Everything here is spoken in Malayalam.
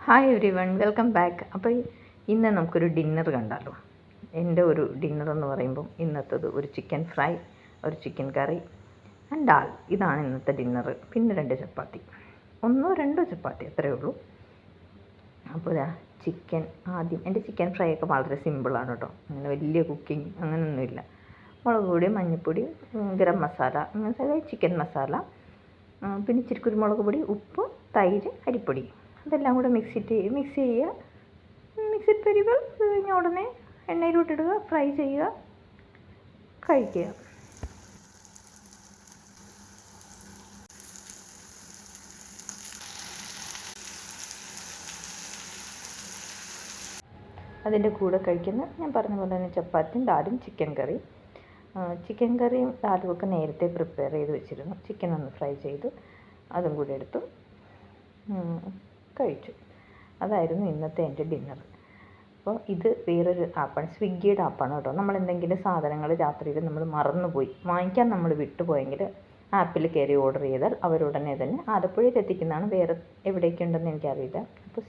Hi every one, welcome back. അപ്പോൾ ഇന്ന് നമുക്കൊരു ഡിന്നർ കണ്ടാലോ. എൻ്റെ ഒരു ഡിന്നർ എന്ന് പറയുമ്പം ഇന്നത്തേത് ഒരു ചിക്കൻ ഫ്രൈ, ഒരു ചിക്കൻ കറി ആൻഡ് ദാൽ. ഇതാണ് ഇന്നത്തെ ഡിന്നർ. പിന്നെ 2 ചപ്പാത്തി, 1-2 ചപ്പാത്തി, അത്രയേ ഉള്ളൂ. അപ്പോൾ ചിക്കൻ ആദ്യം, എൻ്റെ ചിക്കൻ ഫ്രൈ ഒക്കെ വളരെ സിമ്പിളാണ് കേട്ടോ. അങ്ങനെ വലിയ കുക്കിംഗ് അങ്ങനെയൊന്നുമില്ല. മുളക് പൊടി, മഞ്ഞൾപ്പൊടി, ഗരം മസാല, അങ്ങനത്തെ ചിക്കൻ മസാല, പിന്നെ ഇച്ചിരി കുരുമുളക് പൊടി, ഉപ്പ്, തൈര്, അരിപ്പൊടി, അതെല്ലാം കൂടെ മിക്സ് ചെയ്യുക. മിക്സിഡ് വെരിവൽ. ഇത് കഴിഞ്ഞ ഉടനെ എണ്ണയിലോട്ടിടുക, ഫ്രൈ ചെയ്യുക, കഴിക്കുക. അതിൻ്റെ കൂടെ കഴിക്കുന്ന ഞാൻ പറഞ്ഞ പോലെ തന്നെ ചപ്പാത്തിയും ദാലും ചിക്കൻ കറിയും. ചിക്കൻ കറിയും ദാലും ഒക്കെ നേരത്തെ പ്രിപ്പയർ ചെയ്ത് വെച്ചിരുന്നു. ചിക്കൻ ഒന്ന് ഫ്രൈ ചെയ്ത് അതും കൂടി എടുത്തു കഴിച്ചു. അതായിരുന്നു ഇന്നത്തെ എൻ്റെ ഡിന്നർ. അപ്പോൾ ഇത് വേറൊരു ആപ്പാണ്, സ്വിഗ്ഗിയുടെ ആപ്പാണ് കേട്ടോ. നമ്മളെന്തെങ്കിലും സാധനങ്ങൾ രാത്രിയിൽ നമ്മൾ മറന്നുപോയി, വാങ്ങിക്കാൻ നമ്മൾ വിട്ടുപോയെങ്കിൽ ആപ്പിൽ കയറി ഓർഡർ ചെയ്താൽ അവരുടനെ തന്നെ ആലപ്പുഴയിൽ എത്തിക്കുന്നതാണ്. വേറെ എവിടേക്കുണ്ടെന്ന് എനിക്കറിയില്ല. അപ്പോൾ